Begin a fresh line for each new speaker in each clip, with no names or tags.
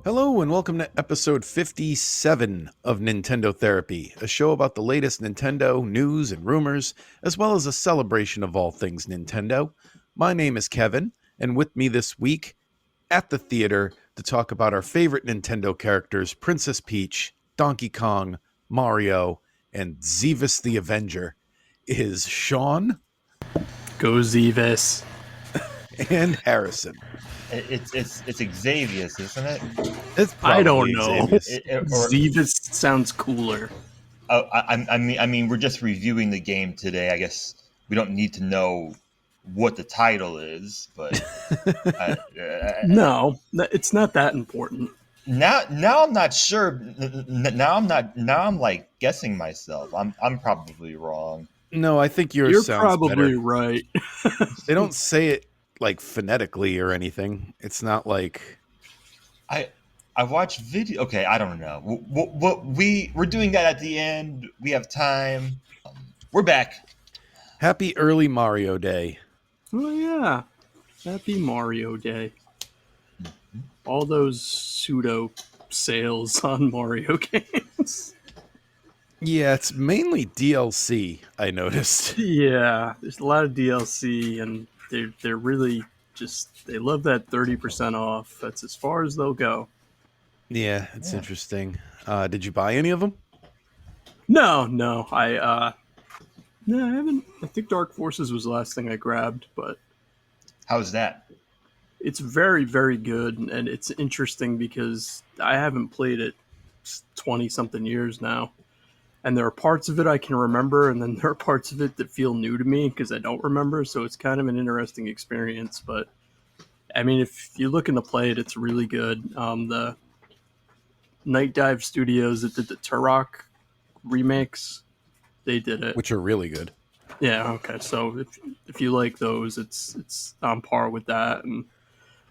Hello and welcome to episode 57 of Nintendo Therapy, a show about the latest Nintendo news and rumors, as well as a celebration of all things Nintendo. My name is Kevin, and with me this week at the theater to talk about our favorite Nintendo characters, Princess Peach, Donkey Kong, Mario, and Xevious the Avenger, is Sean
Go Xevious.
and Harrison.
It's Xevious, isn't it?
It's
I don't
probably
know.
Xevious.
Xevious sounds cooler.
Oh, I mean, we're just reviewing the game today. I guess we don't need to know what the title is, but
No, it's not that important.
now I'm not sure. Now I'm not. Now I'm like guessing myself. I'm probably wrong.
No, I think yours
You're
sounds
probably
better.
right.
They don't say it like phonetically or anything. It's not like
I watched video. Okay, I don't know. What we're doing that at the end. We have time. We're back.
Happy Early Mario Day.
Oh yeah, happy Mario Day. All those pseudo sales on Mario games.
Yeah, it's mainly DLC, I noticed.
Yeah, there's a lot of DLC, and they're really just they love that 30% off. That's as far as they'll go.
Yeah, it's interesting. Did you buy any of them?
No, I haven't. I think Dark Forces was the last thing I grabbed, but
How's that?
it's very, very good, and it's interesting because I haven't played it 20 something years now, and there are parts of it I can remember, and then there are parts of it that feel new to me because I don't remember. So it's kind of an interesting experience. But I mean, if you're looking to play it, it's really good. The Night Dive Studios that did the Turok remakes, they did it.
Which are really good.
Yeah, okay. So if you like those, it's on par with that, and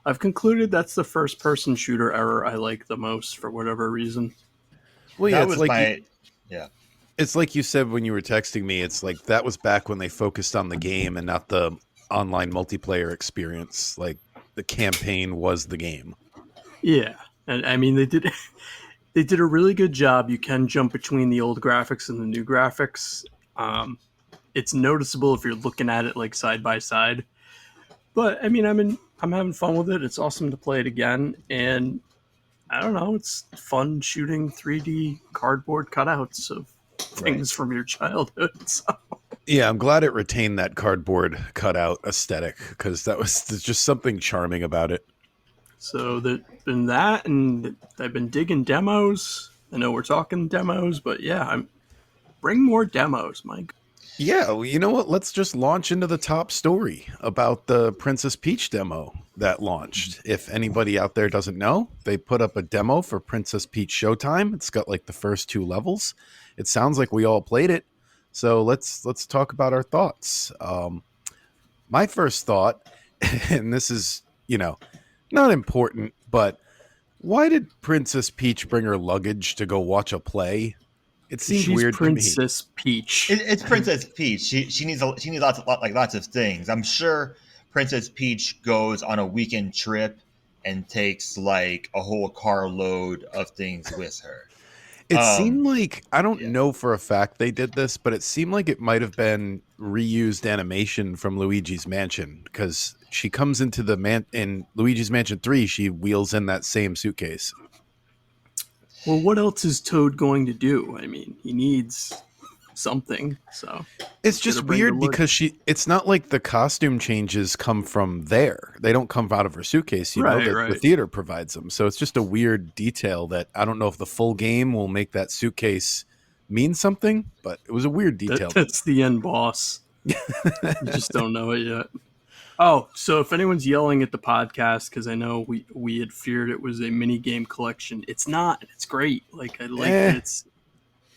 I've concluded that's the first person shooter ever I like the most for whatever reason.
Well, yeah,
That
it's
was
like
my yeah.
it's like you said when you were texting me. It's like that was back when they focused on the game and not the online multiplayer experience. Like the campaign was the game.
Yeah, and I mean they did a really good job. You can jump between the old graphics and the new graphics. It's noticeable if you're looking at it like side by side. But I mean, I'm having fun with it. It's awesome to play it again, and I don't know. It's fun shooting 3D cardboard cutouts of things from your childhood. So.
Yeah, I'm glad it retained that cardboard cutout aesthetic because there's just something charming about it.
So there's been that, and I've been digging demos. I know we're talking demos, but yeah, bring more demos, Mike.
Yeah, well, you know what? Let's just launch into the top story about the Princess Peach demo that launched. If anybody out there doesn't know, they put up a demo for Princess Peach Showtime. It's got like the first 2 levels. It sounds like we all played it. So let's talk about our thoughts. My first thought, and this is, not important, but why did Princess Peach bring her luggage to go watch a play? It seems weird
Princess
to me.
Peach.
It's Princess Peach. She needs lots of things. I'm sure Princess Peach goes on a weekend trip and takes like a whole carload of things with her.
It seemed like, I don't
yeah.
know for a fact they did this, but it seemed like it might have been reused animation from Luigi's Mansion because she comes into in Luigi's Mansion 3, she wheels in that same suitcase.
Well, what else is Toad going to do? I mean, he needs something, so
it's just weird because it's not like the costume changes come from there. They don't come out of her suitcase. The theater provides them. So it's just a weird detail that I don't know if the full game will make that suitcase mean something, but it was a weird detail.
That's the end boss. You just don't know it yet. Oh, so if anyone's yelling at the podcast, because I know we had feared it was a mini game collection, it's not. It's great. Like I like that it's.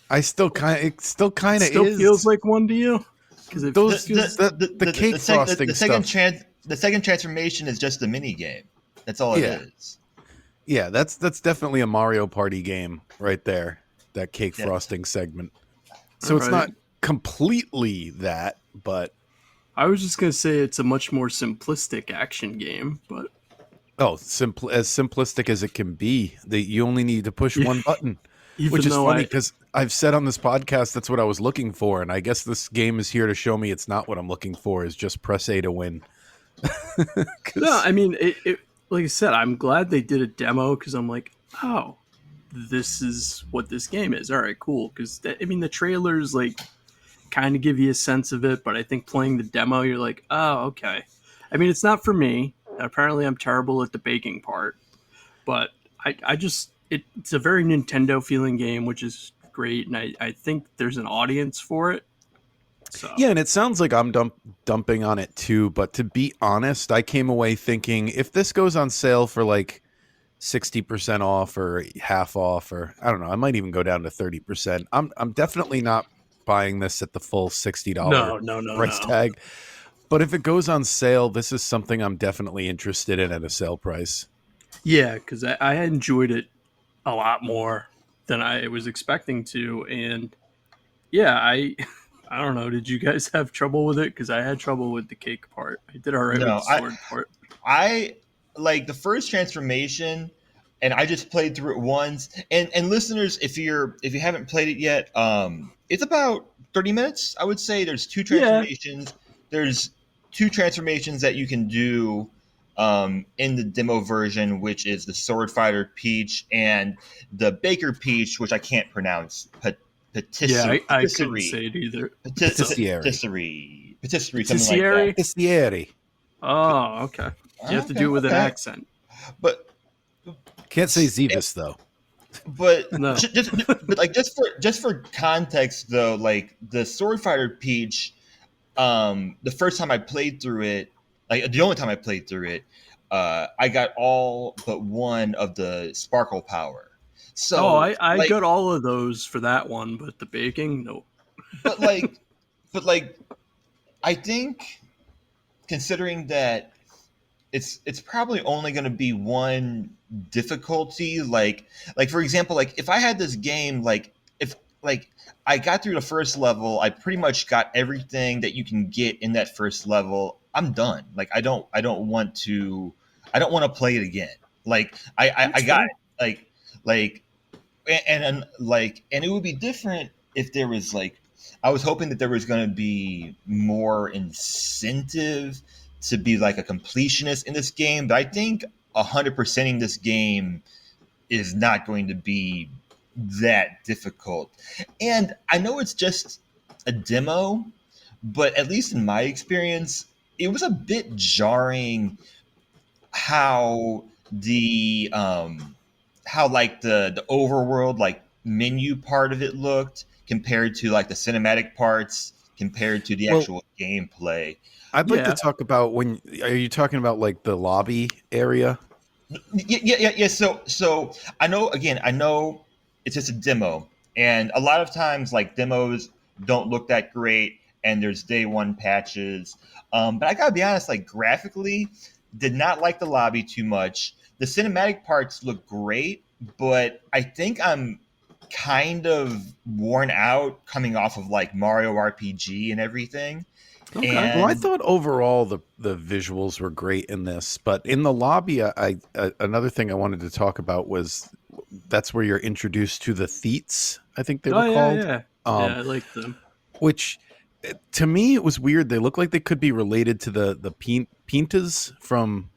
It still kind of is.
Feels like one to you because
the cake frosting stuff.
The second transformation is just a mini game. That's all it is.
Yeah, that's definitely a Mario Party game right there. That cake frosting segment. So it's not completely that, but
I was just gonna say it's a much more simplistic action game, but
Oh, as simplistic as it can be. That you only need to push
Yeah.
one button, which
Even
is
though
funny because I've said on this podcast that's what I was looking for, and I guess this game is here to show me it's not what I'm looking for. Is just press A to win.
no,
'Cause-
I mean, it like I said, I'm glad they did a demo because I'm like, oh, this is what this game is. All right, cool. Because I mean, the trailers like kind of give you a sense of it, but I think playing the demo, you're like, oh, okay. I mean, it's not for me. Apparently, I'm terrible at the baking part, but I just it's a very Nintendo feeling game, which is great, and I think there's an audience for it. So
yeah, and it sounds like I'm dumping on it too. But to be honest, I came away thinking if this goes on sale for like 60% off or half off, or I don't know, I might even go down to 30%. I'm definitely not buying this at the full $60
no, no, no,
price
no.
tag. But if it goes on sale, this is something I'm definitely interested in at a sale price.
Yeah, because I enjoyed it a lot more than I was expecting to, and yeah, I don't know. Did you guys have trouble with it? Because I had trouble with the cake part. I did all right with
No,
the sword part.
I like the first transformation, and I just played through it once. And listeners, if you haven't played it yet, it's about 30 minutes. I would say there's two
Yeah,
transformations. There's two transformations that you can do in the demo version, which is the Sword Fighter Peach and the Baker Peach, which I can't pronounce.
yeah,
Patisserie,
I couldn't say it either. So
patisserie, something like that.
Patisserie.
Pistieri.
Oh, okay. You have to
Okay,
do it with an
okay.
accent.
But
Can't say Xevious though.
but
No.
but like just for context though, like the Sword Fighter Peach, the first time I played through it, like the only time I played through it, I got all but one of the sparkle power.
Oh,
So
I
like,
got all of those for that one, but the baking, no.
but like, but like, I think considering that it's probably only going to be one difficulty, like for example, like if I had this game, like if like I got through the first level, I pretty much got everything that you can get in that first level, I'm done. Like I don't want to play it again. Like I
That's
got
fair.
it. Like and it would be different if there was like, I was hoping that there was going to be more incentive to be like a completionist in this game, but I think 100%ing this game is not going to be that difficult. And I know it's just a demo, but at least in my experience, it was a bit jarring how how like the overworld like menu part of it looked compared to like the cinematic parts compared to the
Well,
actual gameplay.
I'd like to
Yeah.
talk about when are you talking about like the lobby area?
Yeah. So I know it's just a demo, and a lot of times like demos don't look that great, and there's day one patches. But I gotta be honest, like graphically, did not like the lobby too much. The cinematic parts look great, but I think I'm kind of worn out coming off of like Mario RPG and everything.
Okay.
Well, I
And
thought overall the visuals were great in this, but in the lobby, another thing I wanted to talk about was that's where you're introduced to the Theats, I think they
Oh
were
yeah,
called.
yeah.
Um,
Yeah, I like them.
which to me it was weird. They look like they could be related to the Pintas from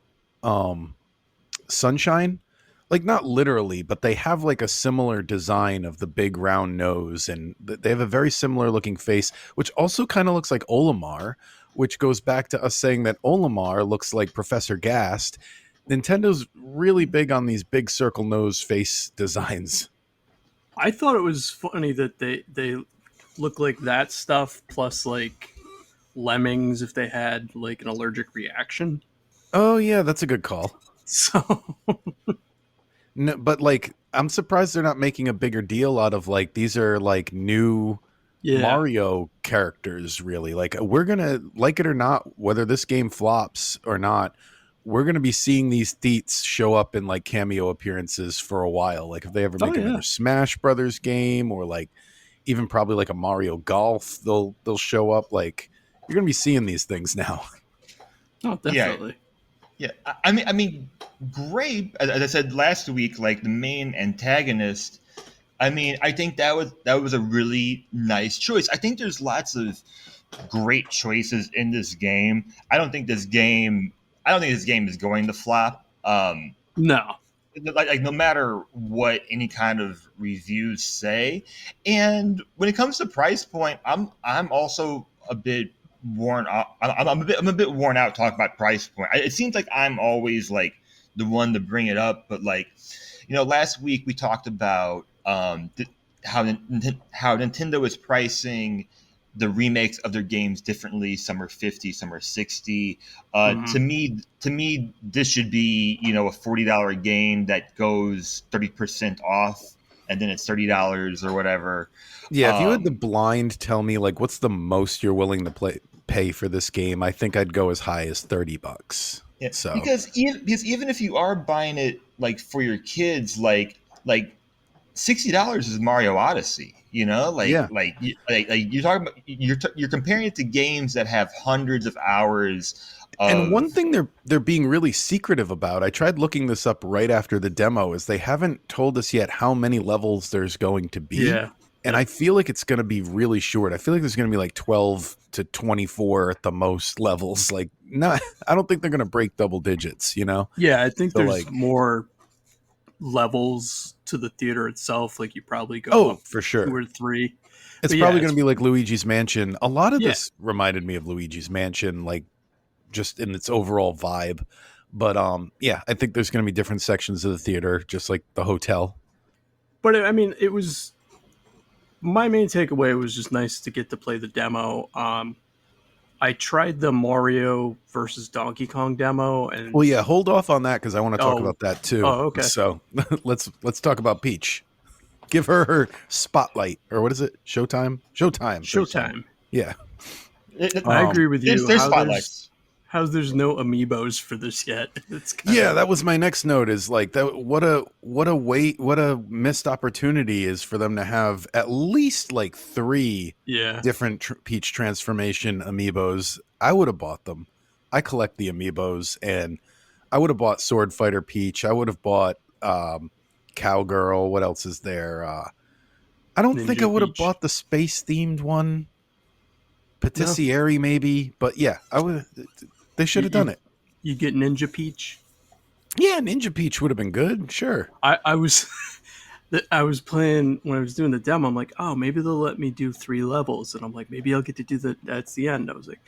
um, Sunshine. Like not literally, but they have like a similar design of the big round nose, and they have a very similar looking face, which also kind of looks like Olimar, which goes back to us saying that Olimar looks like Professor Gast. Nintendo's really big on these big circle nose face designs.
I thought it was funny that they look like that stuff plus like lemmings if they had like an allergic reaction.
Oh yeah, that's a good call.
So
No, but like I'm surprised they're not making a bigger deal out of like these are like new
yeah.
Mario characters really. Like we're going to like it or not, whether this game flops or not, we're going to be seeing these Theats show up in like cameo appearances for a while. Like if they ever
Oh
make
yeah.
another Smash Brothers game or like even probably like a Mario Golf, they'll show up. Like you're going to be seeing these things now.
Oh
yeah,
definitely.
yeah. I mean, great. As I said last week, like the main antagonist. I mean, I think that was a really nice choice. I think there's lots of great choices in this game. I don't think this game is going to flop.
No.
Like no matter what any kind of reviews say. And when it comes to price point, I'm also a bit worn out. I'm a bit worn out talking about price point. It seems like I'm always like the one to bring it up, but like last week we talked about how Nintendo is pricing the remakes of their games differently. Some are 50, some are 60.
Mhm.
To me, this should be a $40 game that goes 30% off, and then it's $30 or whatever.
Yeah, if you had the
Um,
blind tell me like what's the most you're willing to pay for this game, I think I'd go as high as $30.
yeah,
So
because even if you are buying it like for your kids, like $60 is Mario Odyssey.
yeah.
Like you're talking about you're comparing it to games that have hundreds of hours
And one
of
thing they're being really secretive about, I tried looking this up right after the demo, is they haven't told us yet how many levels there's going to be.
Yeah.
And
Yep.
I feel like it's going to be really short. I feel like there's going to be like 12 to 24 at the most levels. Like, not, I don't think they're going to break double digits, you know?
Yeah, I think
So,
there's
like,
more levels to the theater itself. Like you probably go
oh,
up
for
two
sure.
or three.
It's
But yeah,
probably going
it's
to be like Luigi's Mansion. A lot of
yeah.
this reminded me of Luigi's Mansion, like just in its overall vibe. But yeah, I think there's going to be different sections of the theater, just like the hotel.
But I mean, it was my main takeaway was just nice to get to play the demo. I tried the Mario versus Donkey Kong demo, and
Well, yeah, hold off on that because I want to talk
oh,
about that too.
oh, okay,
So let's talk about Peach. Give her spotlight, or what is it? Showtime. Showtime. They're saying,
Showtime.
yeah.
I
Um,
agree with you.
there's spotlights.
How's there's no amiibos for this yet? It's kind
yeah,
of
that was my next note. Is like that. What a missed opportunity is for them to have at least like three
yeah.
different Peach transformation amiibos. I would have bought them. I collect the amiibos, and I would have bought Sword Fighter Peach. I would have bought Cowgirl. What else is there? I don't think I
Ninja
would have
Peach.
bought the space themed one.
No,
Patisserie maybe, but yeah, I would. They should
you,
have
you
done it.
you get Ninja Peach.
Yeah, Ninja Peach would have been good. Sure.
I was I was playing when I was doing the demo. I'm like, oh, maybe they'll let me do 3 levels, and I'm like, maybe I'll get to do that's the end. I was like,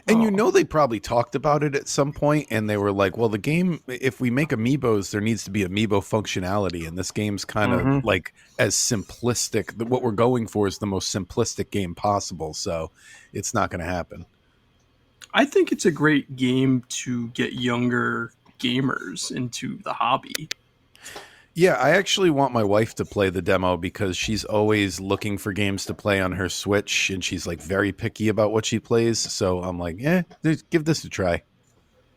And
oh,
they probably talked about it at some point, and they were like, "Well, the game, if we make amiibos, there needs to be amiibo functionality." And this game's kind of
mhm.
like as simplistic. What we're going for is the most simplistic game possible, so it's not going to happen.
I think it's a great game to get younger gamers into the hobby.
Yeah, I actually want my wife to play the demo because she's always looking for games to play on her Switch, and she's like very picky about what she plays. So I'm like, give this a try.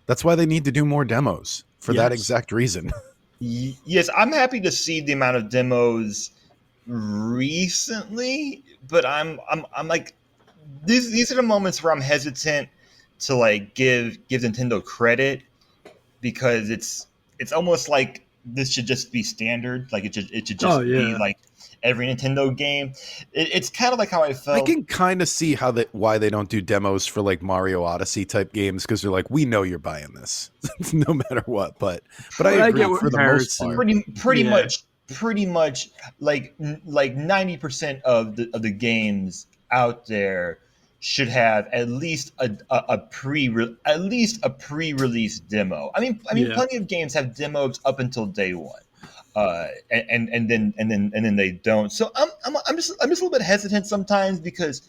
That's why they need to do more demos for that
Yes.
exact reason.
Yes, I'm happy to see the amount of demos recently, but I'm like these are the moments where I'm hesitant to like give Nintendo credit because it's almost like this should just be standard. Like it should
Oh
just be
yeah.
like every Nintendo game. It's kind of like how I
I
felt.
can kind of see why they don't do demos for like Mario Odyssey type games because they're like, we know you're buying this no matter what. But I
But I
agree
get what
for the most
Harrison.
part.
Yeah.
Pretty much like 90% of the games out there should have at least a pre-release demo. I mean,
Yeah.
plenty of games have demos up until day one, and then they don't. So I'm just a little bit hesitant sometimes because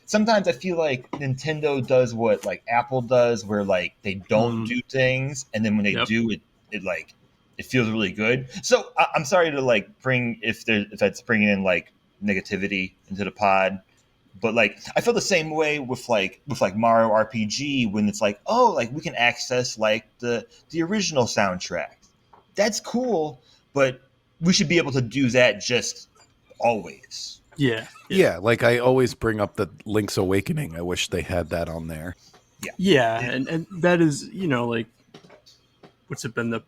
sometimes I feel like Nintendo does what like Apple does, where like they don't
Mm,
do things, and then when they
yep.
do it like it feels really good. So I'm sorry to like bring if that's bringing in like negativity into the pod, but like I feel the same way with like Mario RPG when it's like, oh, like we can access like the original soundtrack. That's cool, but we should be able to do that just always.
Yeah. Yeah.
Yeah, like I always bring up the Link's Awakening. I wish they had that on there.
Yeah.
Yeah.
It-
And that is, like, what's it been, the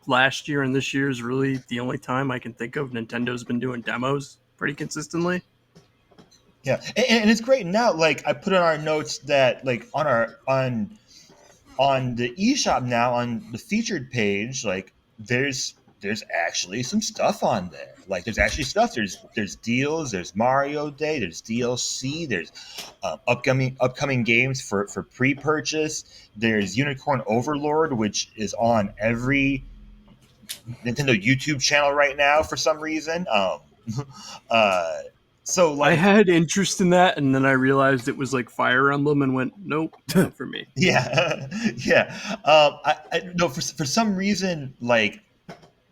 last year and this year is really the only time I can think of Nintendo's been doing demos pretty consistently.
Yeah, and it's great now. Like I put in our notes that like on the eShop now on the featured page, like there's actually some stuff on there. Like there's actually stuff. There's deals. There's Mario Day. There's DLC. There's upcoming games for pre-purchase. There's Unicorn Overlord, which is on every Nintendo YouTube channel right now for some reason. Uh, so
I
like
had interest in that, and then I realized it was like Fire Emblem, and went, nope, not for me.
yeah, yeah. I no for some reason like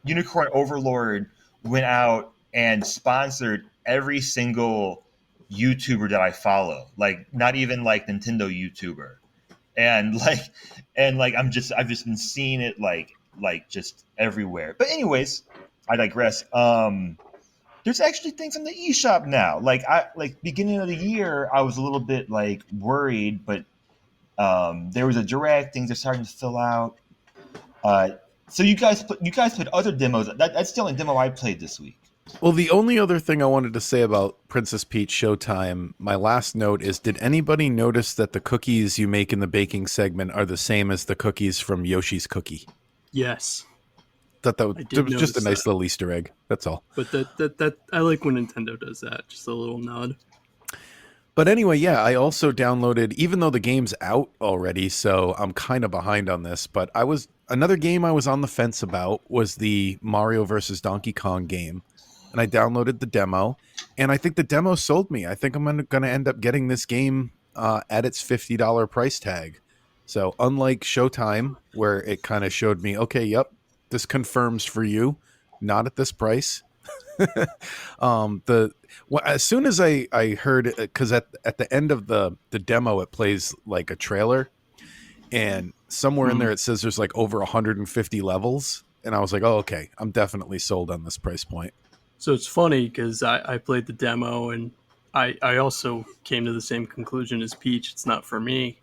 Unicorn Overlord went out and sponsored every single YouTuber that I follow. Like not even like Nintendo YouTuber. And like I've just been seeing it like just everywhere. But anyways, I digress. There's actually things in the eShop now. Like beginning of the year I was a little bit like worried, but there was a direct, things are starting to fill out. Uh, so you guys played other demos. That's the only demo I played this week.
Well, the only other thing I wanted to say about Princess Peach Showtime, my last note is, did anybody notice that the cookies you make in the baking segment are the same as the cookies from Yoshi's Cookie?
Yes,
That
I
it
did
was just a
notice
nice
that.
little Easter egg. That's all.
But that I like when Nintendo does that. Just a little nod.
But anyway, yeah, I also downloaded, even though the game's out already, so I'm kind of behind on this, but another game I was on the fence about was the Mario versus Donkey Kong game. And I downloaded the demo, and I think the demo sold me. I think I'm going to end up getting this game at its $50 price tag. So unlike Showtime, where it kind of showed me, okay, yep, this confirms for you, not at this price. As soon as I heard, because at the end of the demo it plays like a trailer, and somewhere in there it says there's like over 150 levels, and I was like, oh, okay, I'm definitely sold on this price point.
So it's funny because I played the demo, and I also came to the same conclusion as Peach. It's not for me.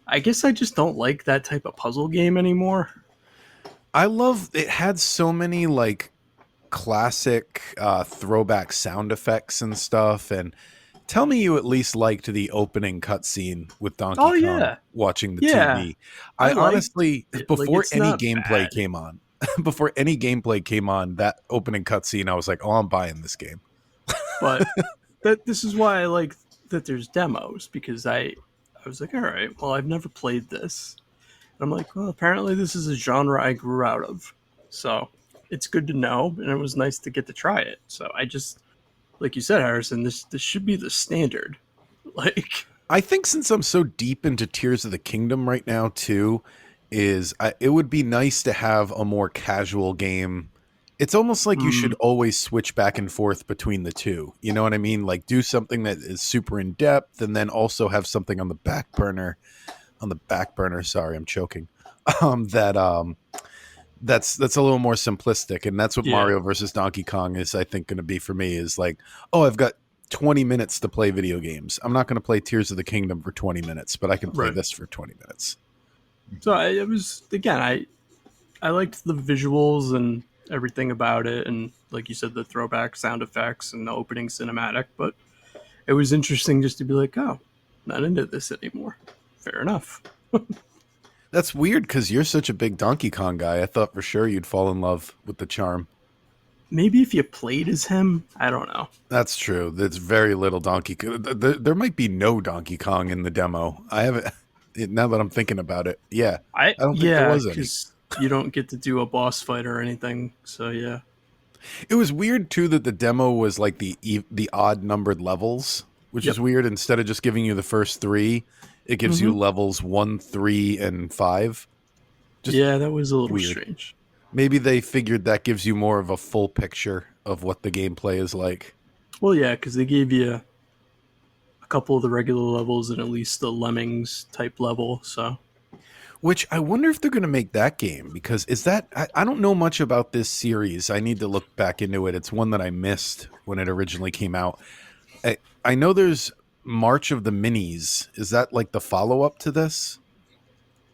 I guess I just don't like that type of puzzle game anymore.
I love it. Had so many like classic throwback sound effects and stuff. And tell me you at least liked the opening cutscene with Donkey
Oh
Kong
yeah,
watching the
yeah.
TV.
I
I
like
honestly,
it. Like
before
it's
any
not
gameplay
bad,
came on, that opening cutscene, I was like, oh, I'm buying this game.
but this is why I like that there's demos, because I was like, all right, well, I've never played this. And I'm like, well, apparently this is a genre I grew out of. So it's good to know, and it was nice to get to try it. So I just, like you said, Harrison, this should be the standard. Like,
I think since I'm so deep into Tears of the Kingdom right now, too, it would be nice to have a more casual game. It's almost like you should always switch back and forth between the two. You know what I mean? Like do something that is super in depth, and then also have something on the back burner. Sorry, I'm choking. That that's a little more simplistic, and that's what
yeah,
Mario versus Donkey Kong is, I think, going to be for me. Is like, oh, I've got 20 minutes to play video games. I'm not going to play Tears of the Kingdom for 20 minutes, but I can play
right.
this for 20 minutes.
So it was, again, I liked the visuals and everything about it, and like you said, the throwback sound effects and the opening cinematic. But it was interesting just to be like, oh, not into this anymore. Fair enough.
That's weird because you're such a big Donkey Kong guy. I thought for sure you'd fall in love with the charm.
Maybe if you played as him, I don't know.
That's true. There's very little Donkey Kong. There might be no Donkey Kong in the demo. I haven't. Now that I'm thinking about it, yeah, I don't think there
Yeah,
was any.
because you don't get to do a boss fight or anything. So yeah,
It was weird too that the demo was like the odd numbered levels, which is weird. Instead of just giving you the first three, it gives you levels 1, 3, and 5. Just
yeah, that was a little
weird.
strange.
Maybe they figured that gives you more of a full picture of what the gameplay is like.
Well, yeah, because they gave you a couple of the regular levels and at least the Lemmings type level. So
Which I wonder if they're going to make that game, because I don't know much about this series. I need to look back into it. It's one that I missed when it originally came out. I know there's March of the Minis. Is that like the follow up to this?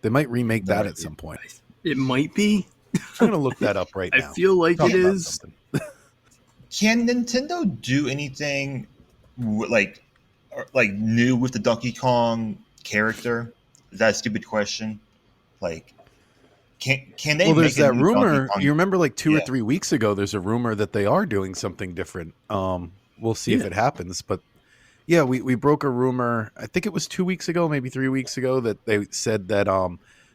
They might remake that at some point.
it might be.
I'm gonna look that up right
I
now.
feel like
Talk
it
about
is.
something.
Can Nintendo do anything like new with the Donkey Kong character? Is that a stupid question? Like, can they
Well, there's
make a
that
new Donkey
rumor.
Kong?
You remember, like 2 or
Yeah,
3 weeks ago, there's a rumor that they are doing something different. We'll see if
Yeah.
it happens. But yeah, we broke a rumor. I think it was 2 weeks ago, maybe 3 weeks ago, that they said that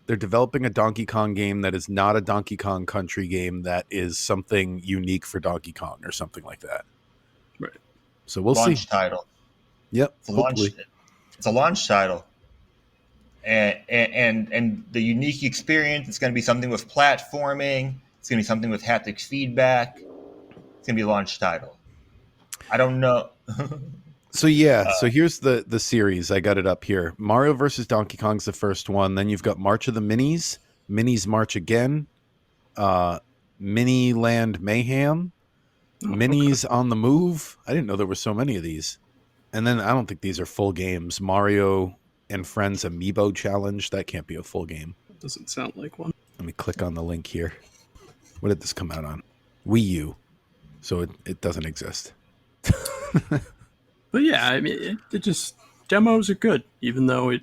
they're developing a Donkey Kong game that is not a Donkey Kong Country game, that is something unique for Donkey Kong or something like that.
Right.
So we'll see.
launch title.
Yep,
It's a launch.
hopefully.
It's a launch title, and the unique experience. It's going to be something with platforming. It's going to be something with haptic feedback. It's going to be a launch title. I don't know.
So yeah, so here's the series. I got it up here. Mario versus Donkey Kong's the first one. Then you've got March of the Minis, Minis March Again, uh, Mini Land Mayhem,
Oh, okay.
Minis on the Move. I didn't know there were so many of these. And then I don't think these are full games. Mario and Friends Amiibo Challenge. That can't be a full game.
Doesn't sound like one.
Let me click on the link here. What did this come out on? Wii U. So it doesn't exist.
But yeah, I mean, it just demos are good, even though it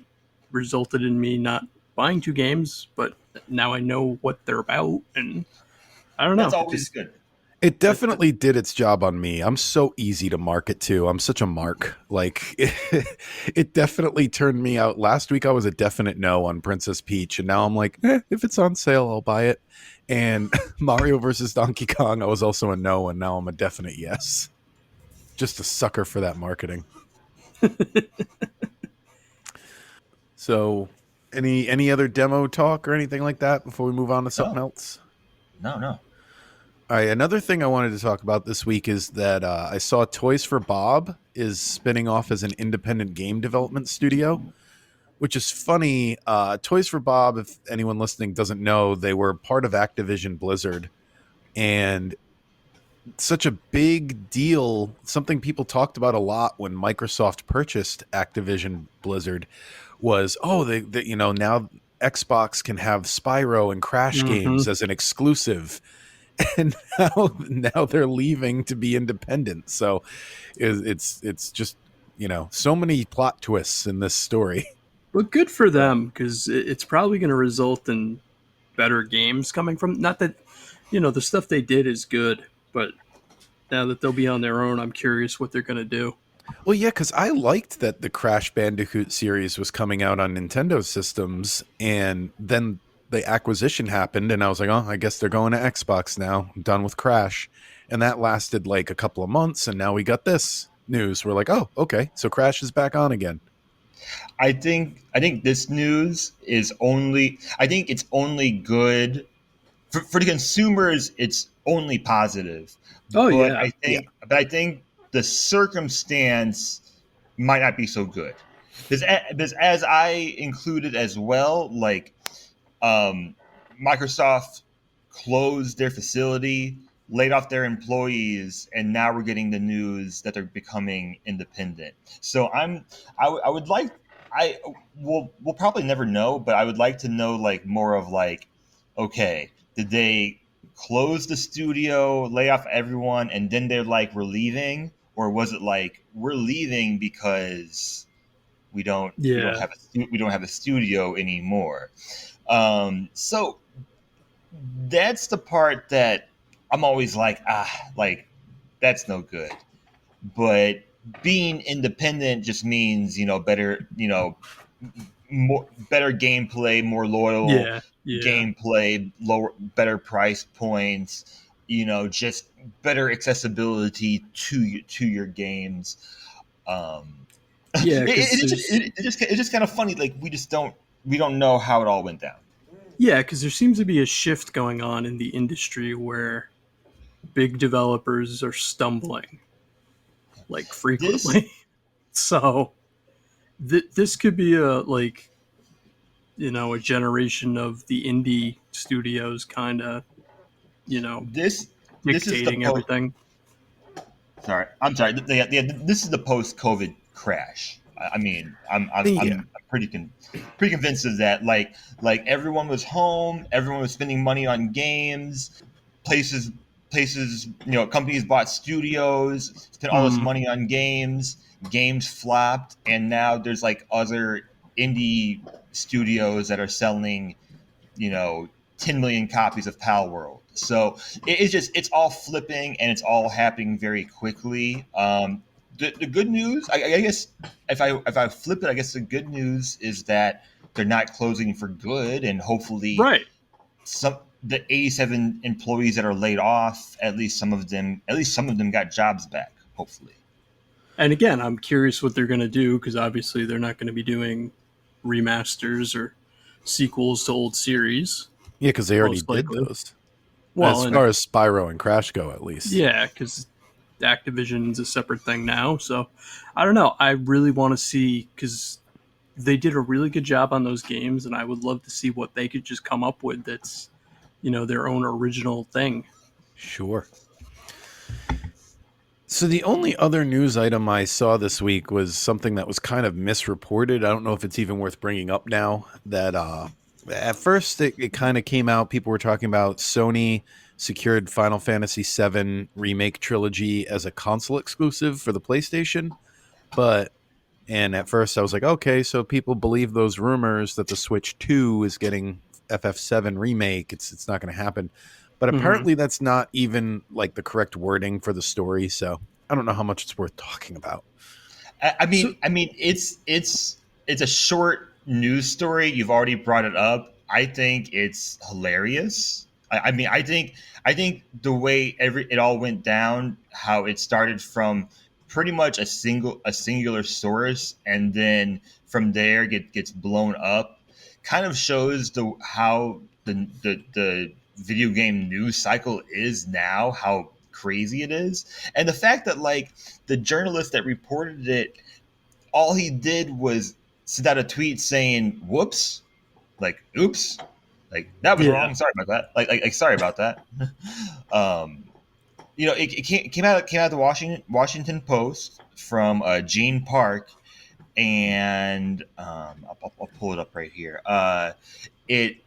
resulted in me not buying 2 games. But now I know what they're about, and I don't
That's
know. It
always
just
good.
It definitely did its job on me. I'm so easy to market to. I'm such a mark. Like it definitely turned me out. Last week I was a definite no on Princess Peach, and now I'm like, if it's on sale, I'll buy it. And Mario versus Donkey Kong, I was also a no, and now I'm a definite yes. Just a sucker for that marketing. So, any other demo talk or anything like that before we move on to something
No,
else?
no.
All right, another thing I wanted to talk about this week is that I saw Toys for Bob is spinning off as an independent game development studio, which is funny. Toys for Bob, if anyone listening doesn't know, they were part of Activision Blizzard, and such a big deal, something people talked about a lot when Microsoft purchased Activision Blizzard was, oh, they now Xbox can have Spyro and Crash
hmm
games as an exclusive. And now they're leaving to be independent. So it's just, so many plot twists in this story.
But good for them because it's probably going to result in better games coming from. Not that the stuff they did is good, but now that they'll be on their own, I'm curious what they're going to do.
Well, yeah, because I liked that the Crash Bandicoot series was coming out on Nintendo systems, and then the acquisition happened, and I was like, oh, I guess they're going to Xbox now. I'm done with Crash. And that lasted like a couple of months, and now we got this news. We're like, oh, okay, so Crash is back on again.
I think this news is only. I think it's only good for the consumers. It's only positive,
Oh
but
yeah,
I think the circumstance might not be so good. Because as I included as well, like um, Microsoft closed their facility, laid off their employees, and now we're getting the news that they're becoming independent. So I would like I we'll probably never know, but I would like to know like more of like, okay, did they close the studio, lay off everyone, and then they're like we're leaving, or was it like we're leaving because
yeah.
we don't have a studio anymore? So that's the part that I'm always like that's no good. But being independent just means better, better gameplay, more loyal
Yeah, yeah,
gameplay, lower, better price points. Just better accessibility to your games. Um,
yeah. Because
it's just kind of funny. Like we don't know how it all went down.
there seems to be a shift going on in the industry where big developers are stumbling like
This
frequently. So this could be a generation of the indie studios kind of you know
this this is the
dictating
post.
everything.
Sorry, I'm sorry. Yeah, this is the post-COVID crash. I mean, I'm
Yeah.
pretty convinced of that. Like everyone was home, everyone was spending money on games, places companies bought studios, spent all this
Hmm.
money on games flopped, and now there's like other indie studios that are selling, you know, 10 million copies of Pal World. So it's all flipping and it's all happening very quickly. The good news, I guess, if I flip it, I guess the good news is that they're not closing for good, and hopefully
Right.
some the 87 employees that are laid off, at least some of them got jobs back. Hopefully,
And again, I'm curious what they're going to do because obviously they're not going to be doing remasters or sequels to old series,
Yeah, because they already
most
did
likely.
those.
Well,
As
and
far as Spyro and Crash go, at least.
yeah, because Activision's a separate thing now. So I don't know. I really want to see because they did a really good job on those games, and I would love to see what they could just come up with that's, their own original thing.
Sure. So the only other news item I saw this week was something that was kind of misreported. I don't know if it's even worth bringing up now. That at first it kind of came out. People were talking about Sony secured Final Fantasy VII Remake Trilogy as a console exclusive for the PlayStation. And at first I was like, okay, so people believe those rumors that the Switch 2 is getting FF7 Remake. It's not going to happen. But
Hmm.
apparently that's not even like the correct wording for the story, so I don't know how much it's worth talking about.
I
So
mean, I mean, it's a short news story. You've already brought it up. I think it's hilarious. I mean, I think the way it all went down, how it started from pretty much a singular source, and then from there gets blown up, kind of shows how the video game news cycle is now, how crazy it is, and the fact that like the journalist that reported it, all he did was send out a tweet saying "whoops," like "oops," like that was
yeah,
wrong. Sorry about that. Like sorry about that. um, it came out of the Washington Post from Gene Park, and I'll pull it up right here. It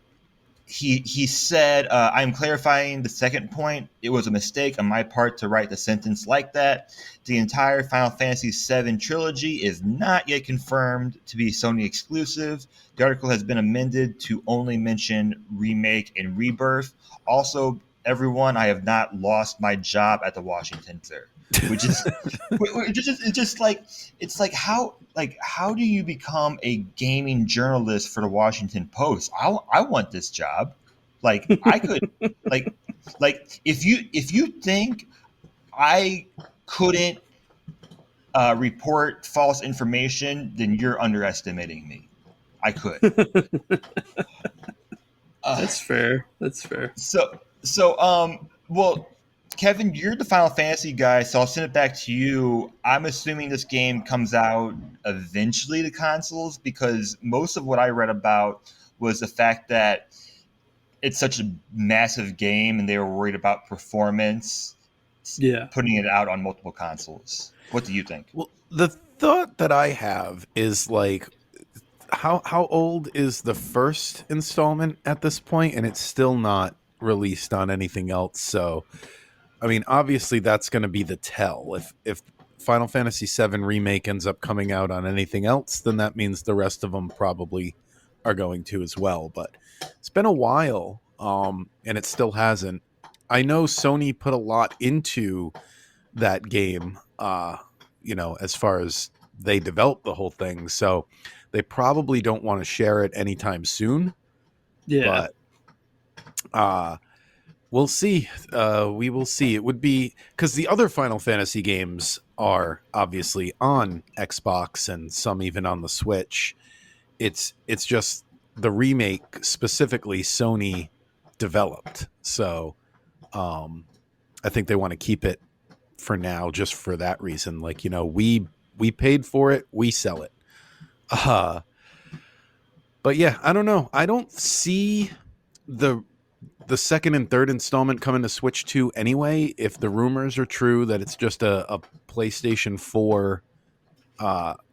he said, I'm clarifying the second point. It was a mistake on my part to write the sentence like that. The entire Final Fantasy VII trilogy is not yet confirmed to be Sony exclusive. The article has been amended to only mention Remake and Rebirth. Also, everyone, I have not lost my job at the Washington Fair, which is it's just like, it's like how do you become a gaming journalist for the Washington Post? I want this job. Like I could, like if you think I couldn't report false information, then you're underestimating me. I could. Uh,
that's fair. That's fair.
well, Kevin, you're the Final Fantasy guy, so I'll send it back to you. I'm assuming this game comes out eventually to consoles, because most of what I read about was the fact that it's such a massive game and they were worried about performance,
Yeah.
putting it out on multiple consoles. What do you think?
Well, the thought that I have is like, how old is the first installment at this point, and it's still not released on anything else. So I mean, obviously that's going to be the tell. If Final Fantasy VII Remake ends up coming out on anything else, then that means the rest of them probably are going to as well. But it's been a while, and it still hasn't. I know Sony put a lot into that game, as far as they developed the whole thing. So they probably don't want to share it anytime soon.
Yeah.
But uh, we'll see. We will see. It would be because the other Final Fantasy games are obviously on Xbox and some even on the Switch. It's just the remake specifically Sony developed. So I think they want to keep it for now just for that reason. Like, we paid for it, we sell it. Uh but yeah, I don't know. I don't see the second and third installment coming to Switch 2 anyway, if the rumors are true that it's just a PlayStation 4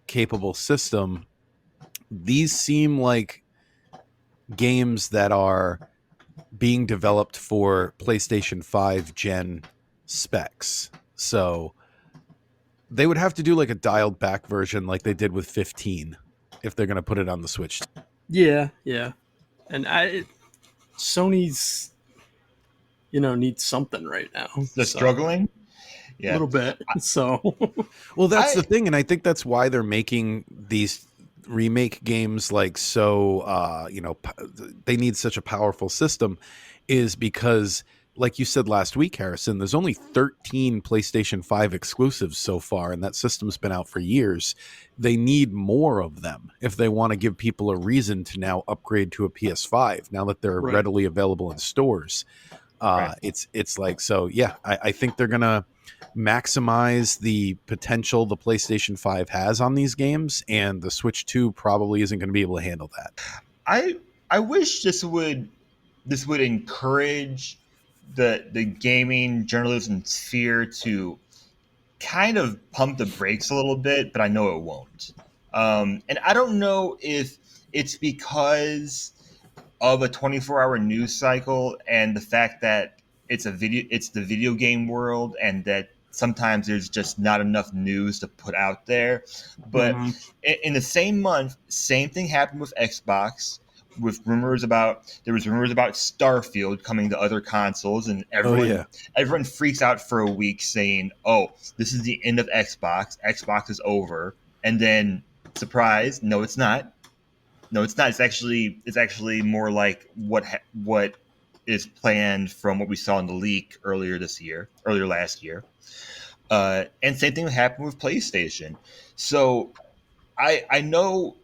capable system, these seem like games that are being developed for PlayStation 5 gen specs. So they would have to do like a dialed back version like they did with 15 if they're going to put it on the Switch.
Yeah. And Sony's, needs something right now.
They're struggling.
A
Yeah.
little bit. So
Well, that's the thing, and I think that's why they're making these remake games like so. They need such a powerful system, is because, like you said last week, Harrison, there's only 13 PlayStation 5 exclusives so far, and that system's been out for years. They need more of them if they want to give people a reason to now upgrade to a PS5 now that they're
Right.
readily available in stores.
Right.
It's like, so yeah, I think they're gonna maximize the potential the PlayStation 5 has on these games, and the Switch 2 probably isn't going to be able to handle that.
I wish this would encourage the gaming journalism sphere to kind of pump the brakes a little bit, but I know it won't. And I don't know if it's because of a 24-hour news cycle and the fact that it's the video game world, and that sometimes there's just not enough news to put out there. But in the same month, same thing happened with Xbox, with rumors about Starfield coming to other consoles, and everyone freaks out for a week saying, "Oh, this is the end of Xbox. Xbox is over." And then, surprise, no, it's not. No, it's not. It's actually more like what is planned from what we saw in the leak earlier last year. And same thing happened with PlayStation. So I know,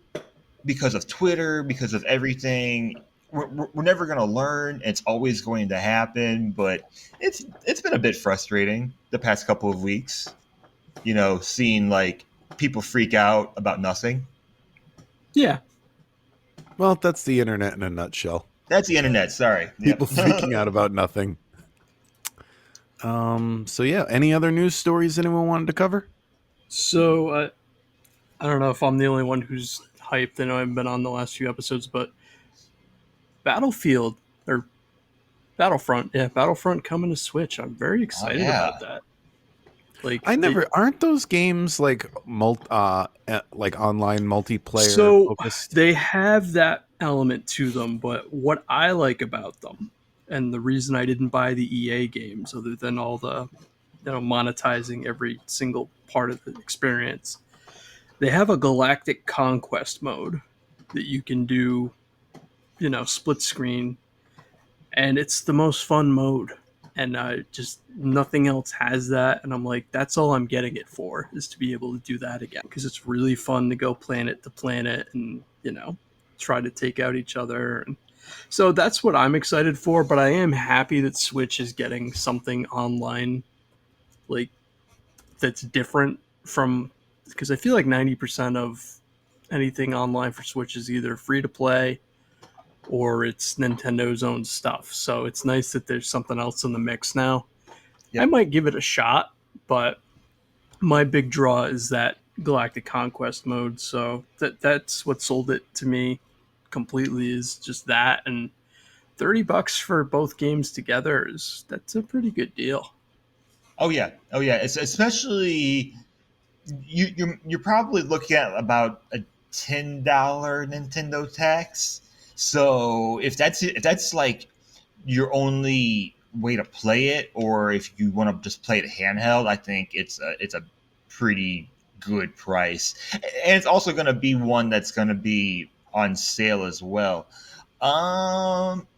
because of Twitter, because of everything, we're never going to learn. It's always going to happen, but it's been a bit frustrating the past couple of weeks. Seeing like people freak out about nothing.
yeah.
Well, that's the internet in a nutshell.
That's the internet. Sorry,
People freaking out about nothing. So yeah, any other news stories anyone wanted to cover?
So I don't know if I'm the only one who's hyped. I know I haven't been on the last few episodes, but Battlefront coming to Switch. I'm very excited about that. Like,
aren't those games like like online multiplayer focused?
They have that element to them, but what I like about them, and the reason I didn't buy the EA games, other than all the monetizing every single part of the experience, they have a galactic conquest mode that you can do, split screen, and it's the most fun mode. And just nothing else has that, and I'm like, that's all I'm getting it for, is to be able to do that again, because it's really fun to go planet to planet and try to take out each other. And so that's what I'm excited for. But I am happy that Switch is getting something online, like, that's different from, because I feel like 90% of anything online for Switch is either free to play or it's Nintendo's own stuff. So it's nice that there's something else in the mix now. Yep. I might give it a shot, but my big draw is that Galactic Conquest mode. So that's what sold it to me completely, is just that. And $30 for both games together that's a pretty good deal.
Oh yeah. It's especially you're probably looking at about a $10 Nintendo tax. So if that's like your only way to play it, or if you want to just play it handheld, I think it's a pretty good price, and it's also going to be one that's going to be on sale as well.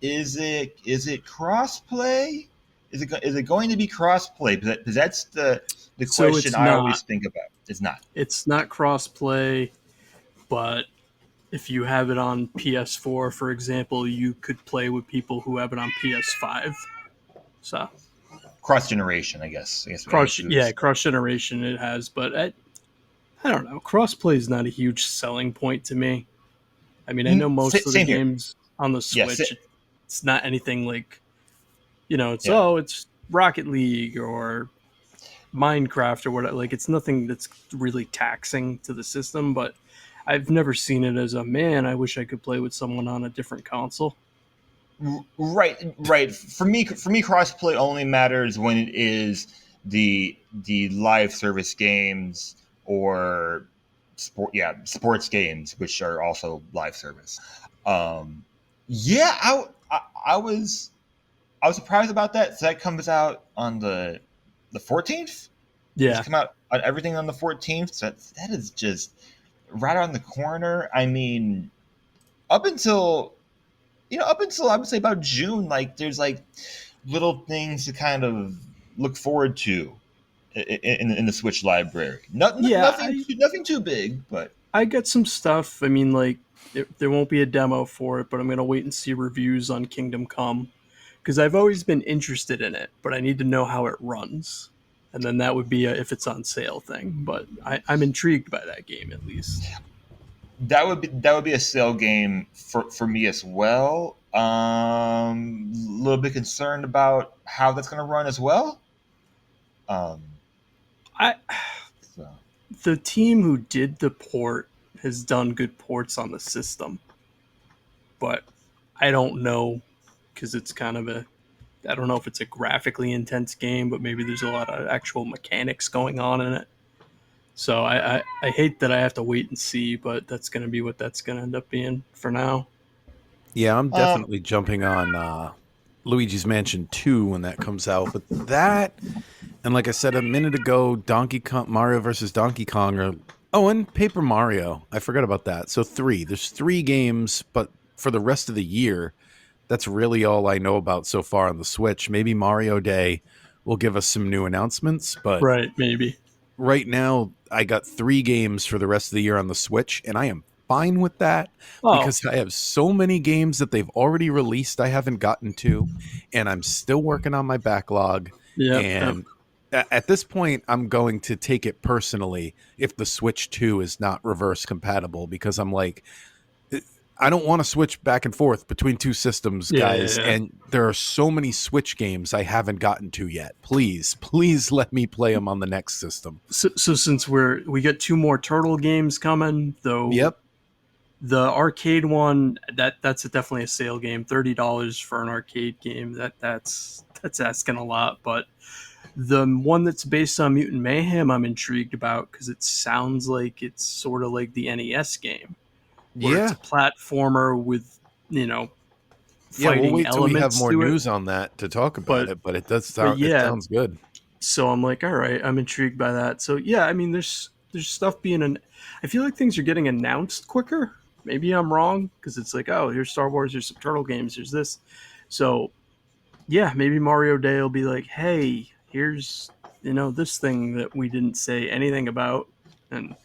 Is it crossplay? Is it going to be crossplay? Because that's the question I always think about. It's not.
It's not crossplay, but if you have it on PS4, for example, you could play with people who have it on PS5. So
cross generation, I guess.
Cross generation it has, but I don't know. Crossplay is not a huge selling point to me. I mean, I know most of the games on the Switch, it's not anything like, it's Rocket League or Minecraft or whatever. Like it's nothing that's really taxing to the system, but I've never seen it as a man. I wish I could play with someone on a different console.
Right. For me, crossplay only matters when it is the live service games or sports games, which are also live service. Um, yeah, I was surprised about that. So that comes out on the 14th. It's
Yeah,
come out on everything on the 14th. So that is just right around the corner. I mean, up until up until I would say about June, like there's like little things to kind of look forward to in the Switch library.
yeah.
Nothing too big, but
I get some stuff. I mean, like there won't be a demo for it, but I'm gonna wait and see reviews on Kingdom Come because I've always been interested in it, but I need to know how it runs, and then that would be a if it's on sale thing. But I'm intrigued by that game at least.
that would be a sale game for me as well. A little bit concerned about how that's going to run as well. Um,
I
so.
the team who did the port has done good ports on the system, but I don't know because it's kind of a I don't know if it's a graphically intense game, but maybe there's a lot of actual mechanics going on in it. So I hate that I have to wait and see, but that's going to be what that's going to end up being for now.
Yeah, I'm
Uh,
definitely jumping on Luigi's Mansion 2 when that comes out. But that, and like I said a minute ago, Donkey Kong, Mario versus Donkey Kong, and Paper Mario. I forgot about that. So three. There's three games, but for the rest of the year, that's really all I know about so far on the Switch. Maybe Mario Day will give us some new announcements, but
Right, maybe.
right now I got three games for the rest of the year on the Switch, and I am fine with that
Oh,
because I have so many games that they've already released I haven't gotten to, and I'm still working on my backlog.
yep, yep.
And at this point, I'm going to take it personally if the Switch 2 is not reverse compatible because I'm like, I don't want to switch back and forth between two systems,
Yeah, yeah,
guys.
yeah.
And there are so many Switch games I haven't gotten to yet. Please let me play them on the next system.
So since we get two more turtle games coming, though,
Yep.
the arcade one that's definitely a sale game. $30 for an arcade game. That's asking a lot, but the one that's based on Mutant Mayhem, I'm intrigued about because it sounds like it's sort of like the NES game, where it's
Yeah.
a platformer with you know
Yeah, we'll
fighting
wait till we have
elements
more
to it.
news on that to talk about
But
it, but
but
it
yeah,
sounds good.
so I'm like, all right, I'm intrigued by that. So yeah, I mean, there's stuff being I feel like things are getting announced quicker. Maybe I'm wrong because it's like, oh, here's Star Wars, here's some Turtle games, here's this. So yeah, maybe Mario Day will be like, hey, here's this thing that we didn't say anything about, and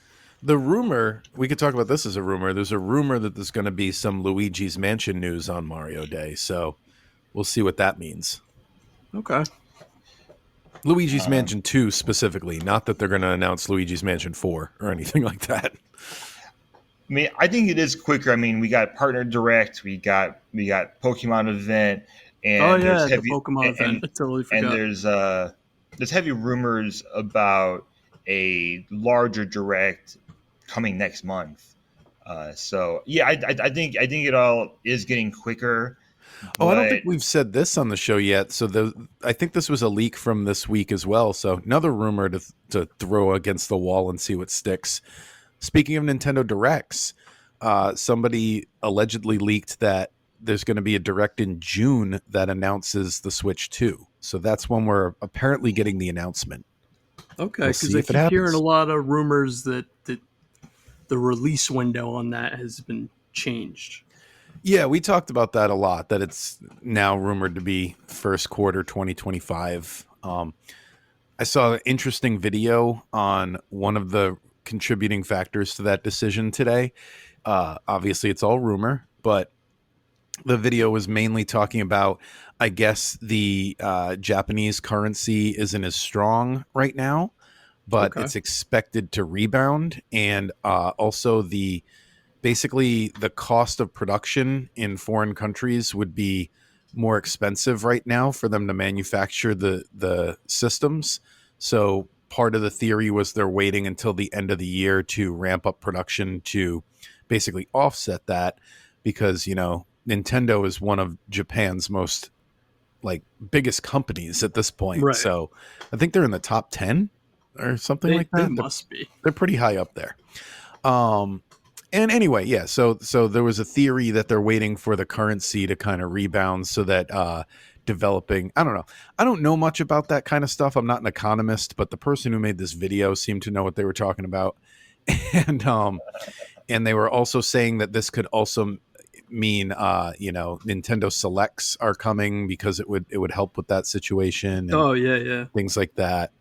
The rumor, we could talk about this as a rumor. There's a rumor that there's going to be some Luigi's Mansion news on Mario Day, so we'll see what that means.
okay,
Luigi's
um,
Mansion 2 specifically, not that they're going to announce Luigi's Mansion 4 or anything like that.
I mean, I think it is quicker. I mean, we got Partner Direct, we got Pokemon event,
oh
and
yeah, the Pokemon event.
and
I totally
and
forgot.
there's heavy rumors about a larger direct coming next month. So yeah, I think it all is getting quicker,
Oh, I don't think
but
we've said this on the show yet. So I think this was a leak from this week as well. So another rumor to throw against the wall and see what sticks. Speaking of Nintendo Directs, somebody allegedly leaked that there's going to be a direct in June that announces the Switch 2. So that's when we're apparently getting the announcement.
Okay,
We'll
because
see
I
if it
keep hearing a
happens.
lot of rumors that the release window on that has been changed.
Yeah, we talked about that a lot, that it's now rumored to be first quarter 2025. I saw an interesting video on one of the contributing factors to that decision today. Obviously, it's all rumor, but the video was mainly talking about, I guess, the Japanese currency isn't as strong right now, but
Okay.
it's expected to rebound. And also basically the cost of production in foreign countries would be more expensive right now for them to manufacture the systems. So part of the theory was they're waiting until the end of the year to ramp up production to basically offset that, because, you know, Nintendo is one of Japan's most like biggest companies at this point.
Right.
So I think they're in the top 10 or something
They
like
they
that.
must be.
They're pretty high up there. And anyway, yeah, so there was a theory that they're waiting for the currency to kind of rebound so that developing, I don't know. I don't know much about that kind of stuff. I'm not an economist, but the person who made this video seemed to know what they were talking about. And and they were also saying that this could also mean you know, Nintendo Selects are coming because it would help with that situation and
Oh yeah.
things like that.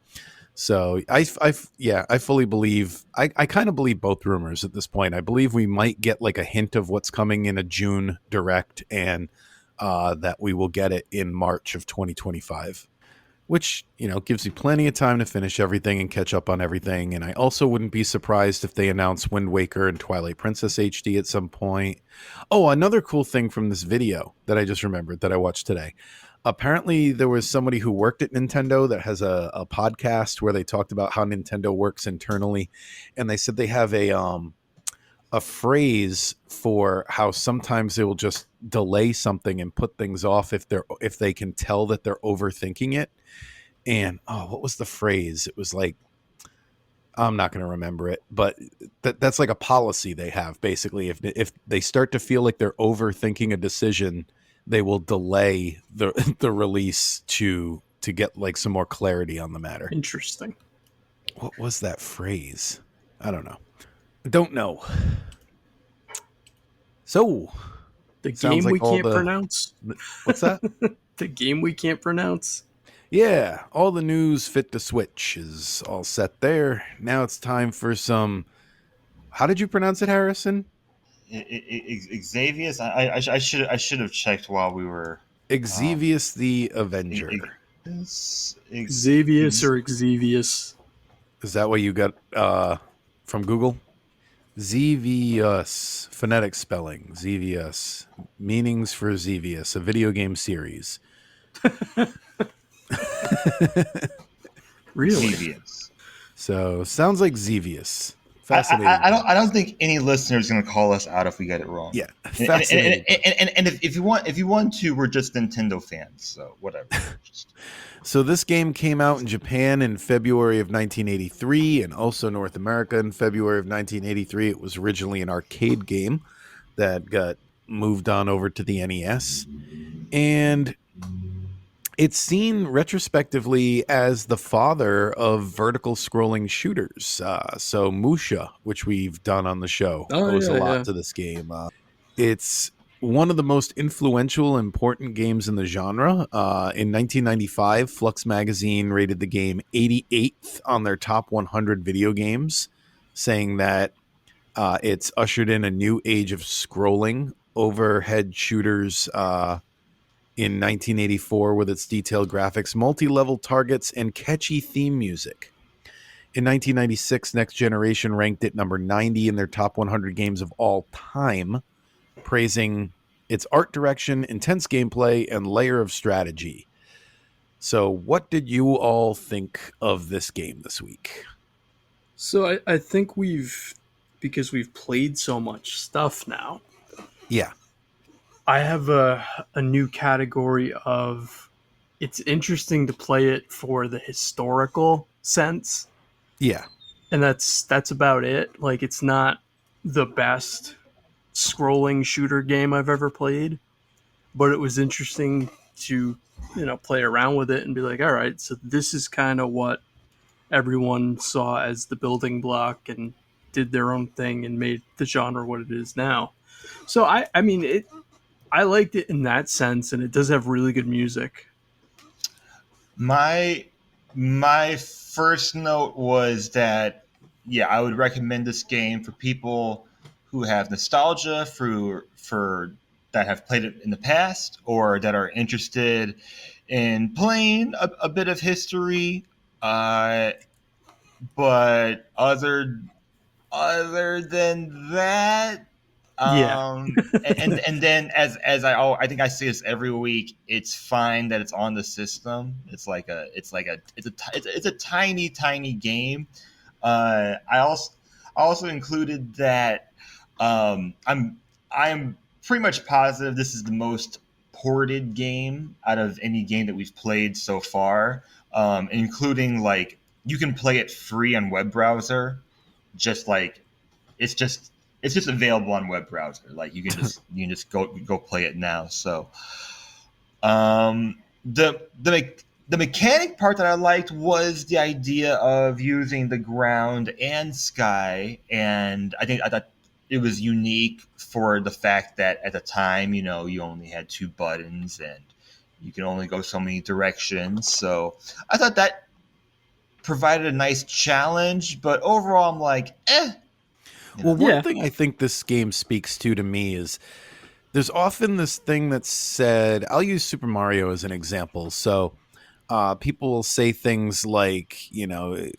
So I fully believe, I kind of believe both rumors at this point. I believe we might get like a hint of what's coming in a June direct, and that we will get it in March of 2025, which, you know, gives you plenty of time to finish everything and catch up on everything. And I also wouldn't be surprised if they announce Wind Waker and Twilight Princess HD at some point. Oh, another cool thing from this video that I just remembered that I watched today. Apparently there was somebody who worked at Nintendo that has a podcast where they talked about how Nintendo works internally, and they said they have a phrase for how sometimes they will just delay something and put things off if they can tell that they're overthinking it. And what was the phrase? It was like, I'm not going to remember it, but that's like a policy they have. Basically, if they start to feel like they're overthinking a decision, they will delay the the release to get like some more clarity on the matter.
Interesting.
What was that phrase? I don't know. Don't know. So
The
sounds
game
like
we
all
can't pronounce.
what's that?
The game we can't pronounce.
Yeah, all the news fit to Switch is all set there. Now it's time for some. How did you pronounce it, Harrison?
Xevious. I should have checked while we were.
Xevious the Avenger.
Xevious or Xevious?
Is that what you got from Google? Xevious, phonetic spelling. Xevious, meanings for Xevious, a video game series.
Really?
Xevious.
So sounds like Xevious. Fascinating.
I don't think any listener is going to call us out if we get it wrong.
Yeah,
fascinating. And if you want to, we're just Nintendo fans, so whatever.
So this game came out in Japan in February of 1983 and also North America in February of 1983. It was originally an arcade game that got moved on over to the NES. And it's seen retrospectively as the father of vertical scrolling shooters. So Musha, which we've done on the show, owes a lot to this game. It's one of the most influential, important games in the genre. In 1995, Flux Magazine rated the game 88th on their top 100 video games, saying that it's ushered in a new age of scrolling overhead shooters in 1984 with its detailed graphics, multi-level targets, and catchy theme music. In 1996, Next Generation ranked it number 90 in their top 100 games of all time, praising its art direction, intense gameplay, and layer of strategy. So what did you all think of this game this week?
So I think because we've played so much stuff now.
Yeah.
I have a new category of, it's interesting to play it for the historical sense.
Yeah.
And that's about it. Like, it's not the best scrolling shooter game I've ever played, but it was interesting to, play around with it and be like, all right, so this is kind of what everyone saw as the building block and did their own thing and made the genre what it is now. So I mean, I liked it in that sense, and it does have really good music.
My first note was that, yeah, I would recommend this game for people who have nostalgia for that have played it in the past, or that are interested in playing a bit of history. But other than that,
Yeah.
And then as I think I say this every week, it's fine that it's on the system. It's a tiny game. I also included that I'm pretty much positive this is the most ported game out of any game that we've played so far, including like you can play it free on web browser, just like it's just it's just available on web browser. Like you can just go play it now. So the mechanic part that I liked was the idea of using the ground and sky, and I thought it was unique for the fact that at the time, you know, you only had two buttons and you can only go so many directions. So I thought that provided a nice challenge, but overall, I'm like, eh.
Well, one
Yeah.
thing I think this game speaks to me is there's often this thing that's said. I'll use Super Mario as an example. So people will say things like, you know,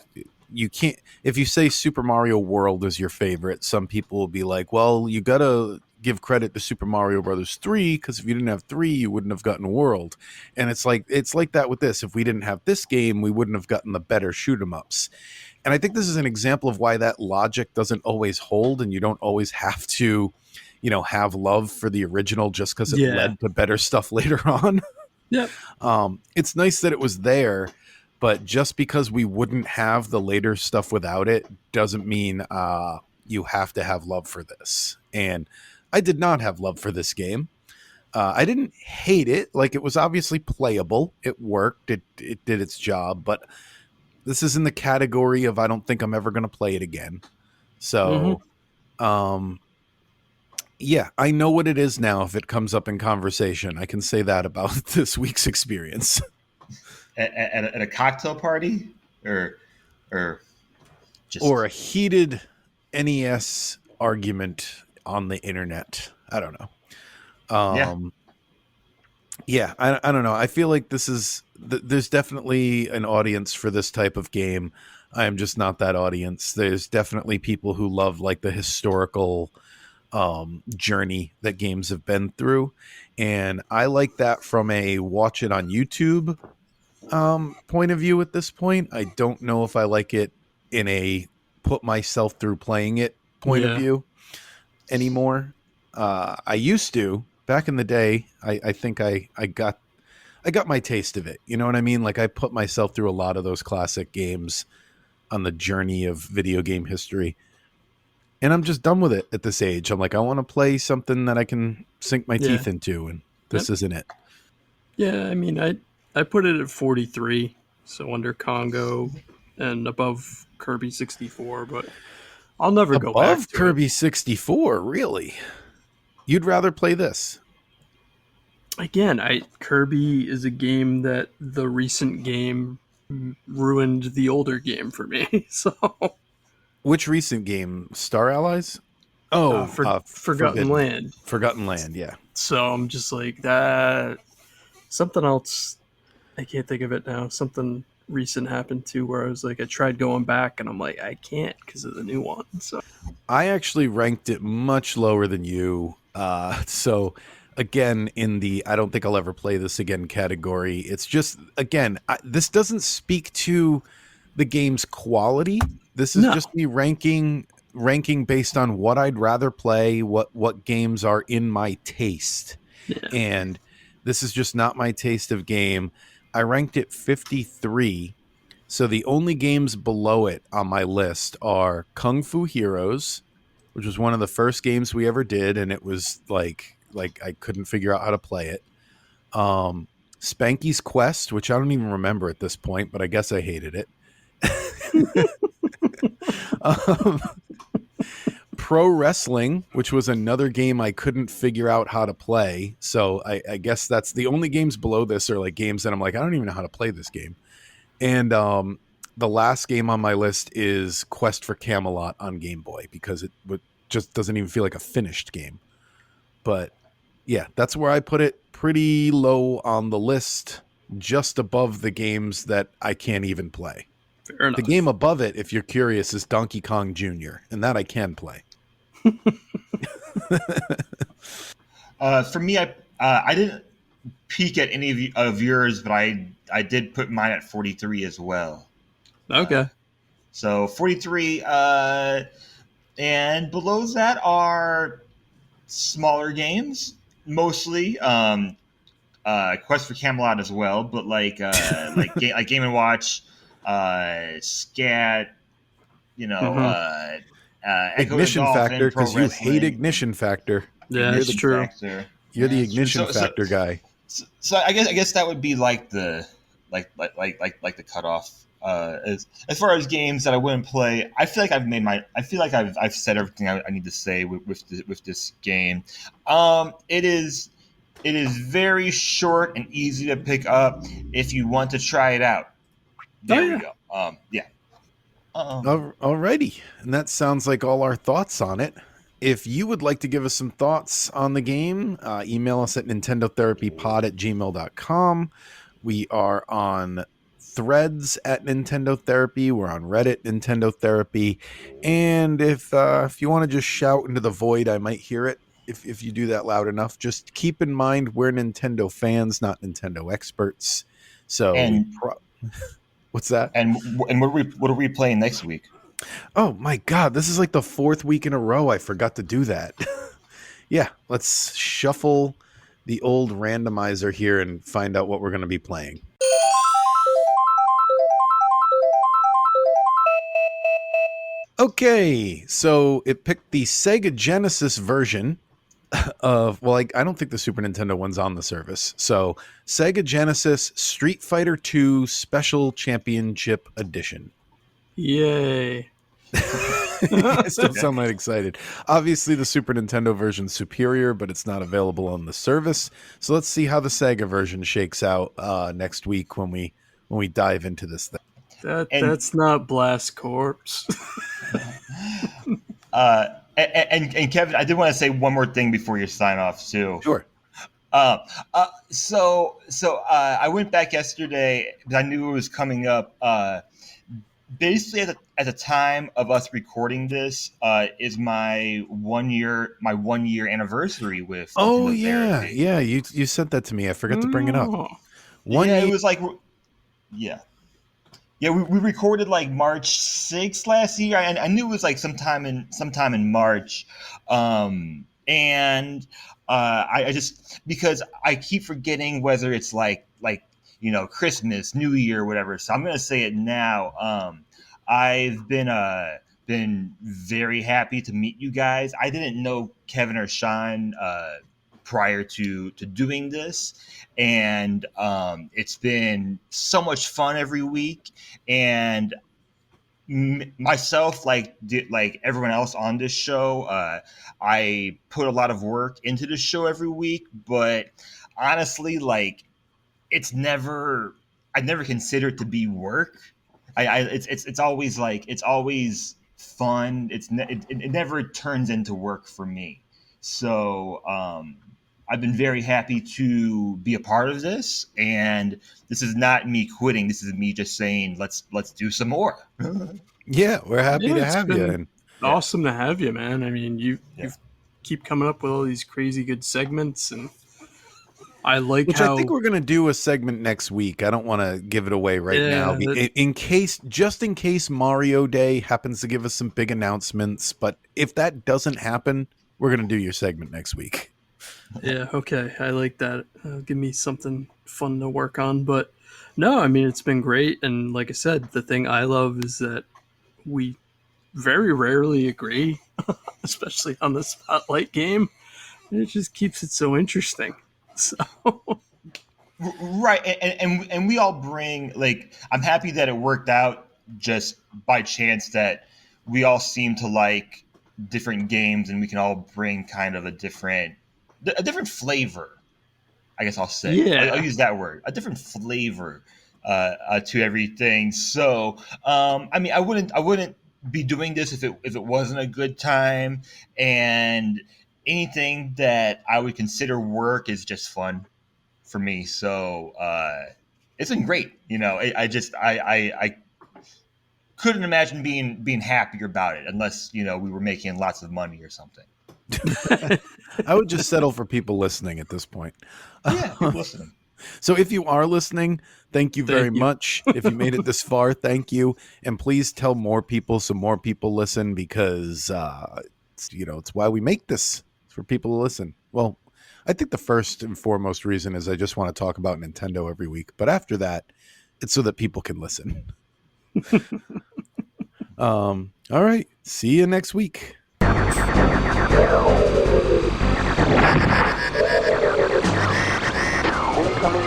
you can't, if you say Super Mario World is your favorite, some people will be like, well, you gotta give credit to Super Mario Brothers 3 because if you didn't have 3 you wouldn't have gotten World. And it's like that with this. If we didn't have this game we wouldn't have gotten the better shoot 'em ups. And I think this is an example of why that logic doesn't always hold, and you don't always have to, you know, have love for the original just because it
Yeah.
led to better stuff later on.
Yep.
It's nice that it was there, but just because we wouldn't have the later stuff without it doesn't mean you have to have love for this. And I did not have love for this game. I didn't hate it. Like, it was obviously playable. It worked. It did its job. But this is in the category of I don't think I'm ever going to play it again. So, yeah, I know what it is now if it comes up in conversation. I can say that about this week's experience.
At a cocktail party, or just
Or a heated NES argument on the internet. I don't know. Yeah, I don't know. I feel like this is there's definitely an audience for this type of game. I am just not that audience. There's definitely people who love like the historical journey that games have been through, and I like that from a watch it on YouTube point of view. At this point, I don't know if I like it in a put myself through playing it point of
Yeah.
view anymore. I used to back in the day. I think I got my taste of it. You know what I mean? Like, I put myself through a lot of those classic games on the journey of video game history. And I'm just done with it at this age. I'm like, I want to play something that I can sink my
Yeah.
teeth into, and this isn't it.
Yeah, I mean, I put it at 43, so under Congo and above Kirby 64, but I'll never go back
Above
to
Kirby 64, really? You'd rather play this?
it. Again, Kirby is a game that the recent game ruined the older game for me. So,
Which recent game? Star Allies? Oh,
Forgotten Land.
Forgotten Land, yeah.
So I'm just like that. Something else, I can't think of it now. Something recent happened too, where I was like, I tried going back, and I'm like, I can't because of the new one. So
I actually ranked it much lower than you. So again, in the I don't think I'll ever play this again category, it's just, again, this doesn't speak to the game's quality. This is just me ranking based on what I'd rather play, what games are in my taste.
yeah,
And this is just not my taste of game. I ranked it 53. So the only games below it on my list are Kung Fu Heroes, which was one of the first games we ever did, and it was like I couldn't figure out how to play it. Spanky's Quest, which I don't even remember at this point, but I guess I hated it. Pro Wrestling, which was another game I couldn't figure out how to play. So I guess that's the only games below this are like games that I'm like, I don't even know how to play this game. And the last game on my list is Quest for Camelot on Game Boy, because it just doesn't even feel like a finished game. But yeah, that's where I put it, pretty low on the list, just above the games that I can't even play.
fair enough.
The game above it, if you're curious, is Donkey Kong Jr., and that I can play.
For me, I didn't peek at any of yours, but I did put mine at 43 as well.
Okay.
So 43, and below that are smaller games, mostly. Quest for Camelot as well, but like Game and Watch, Scat,
Hmm.
Echo the
Ignition
Dolphin,
Factor,
Pro
because you hate
Wrestling,
Ignition Factor.
Yeah,
You're
it's
the
Ignition
true.
Factor.
you're
Yeah,
the
that's true.
Ignition Factor guy.
So I guess that would be like the like the cutoff. As far as games that I wouldn't play, I feel like I've said everything I need to say with this game. It is very short and easy to pick up if you want to try it out.
Oh
There we
yeah.
go. Yeah.
Alrighty, and that sounds like all our thoughts on it. If you would like to give us some thoughts on the game, email us at nintendotherapypod@gmail.com. We are on threads at Nintendo Therapy. We're on Reddit, Nintendo Therapy. And if you want to just shout into the void, I might hear it. If you do that loud enough, just keep in mind we're Nintendo fans, not Nintendo experts. So
And
what's that?
and what are we playing next week?
Oh my God, this is like the 4th week in a row I forgot to do that. Yeah, let's shuffle the old randomizer here and find out what we're going to be playing. Okay, so it picked the Sega Genesis version of, well, I don't think the Super Nintendo one's on the service. So Sega Genesis Street Fighter 2 Special Championship Edition.
Yay.
You guys don't sound that excited. Obviously, the Super Nintendo version's superior, but it's not available on the service. So let's see how the Sega version shakes out next week when we dive into this thing.
That's not Blast Corps.
And Kevin, I did want to say one more thing before you sign off too.
Sure.
So I went back yesterday because I knew it was coming up. Basically, at the time of us recording this, is my 1 year anniversary with.
Oh
Nintendo
yeah,
Therapy.
yeah. You sent that to me. I forgot to bring it up.
Oh.
It was like, yeah. Yeah, we recorded like March 6th last year. I knew it was like sometime in March, and I just, because I keep forgetting whether it's like Christmas, New Year, whatever. So I'm gonna say it now. I've been very happy to meet you guys. I didn't know Kevin or Sean prior to doing this, and it's been so much fun every week. And myself, like everyone else on this show, I put a lot of work into the show every week, but honestly, like, it's never I never consider it to be work. It's always fun. It never turns into work for me. So I've been very happy to be a part of this, and this is not me quitting. This is me just saying let's do some more.
Yeah, we're happy to
It's
have you.
been
And
awesome to have you, man. I mean, you
Yeah.
keep coming up with all these crazy good segments, and I like
which
how
I think we're going to do a segment next week. I don't want to give it away right now, in case Mario Day happens to give us some big announcements. But if that doesn't happen, we're going to do your segment next week.
Yeah, okay. I like that. Give me something fun to work on. But no, I mean, it's been great. And like I said, the thing I love is that we very rarely agree, especially on the Spotlight game. And it just keeps it so interesting. So,
Right, and we all bring, like, I'm happy that it worked out just by chance that we all seem to like different games, and we can all bring kind of a different flavor. I guess I'll say. I'll
yeah.
use that word. A different flavor to everything. So, I mean, I wouldn't be doing this if it wasn't a good time. And anything that I would consider work is just fun for me. So it's been great. I couldn't imagine being happier about it unless we were making lots of money or something.
I would just settle for people listening at this point.
Yeah, people listening.
So if you are listening, thank you very
Thank you.
much. If you made it this far, thank you. And please tell more people so more people listen, because it's why we make this. It's for people to listen. Well, I think the first and foremost reason is I just want to talk about Nintendo every week. But after that, it's so that people can listen. All right. See you next week.
Incoming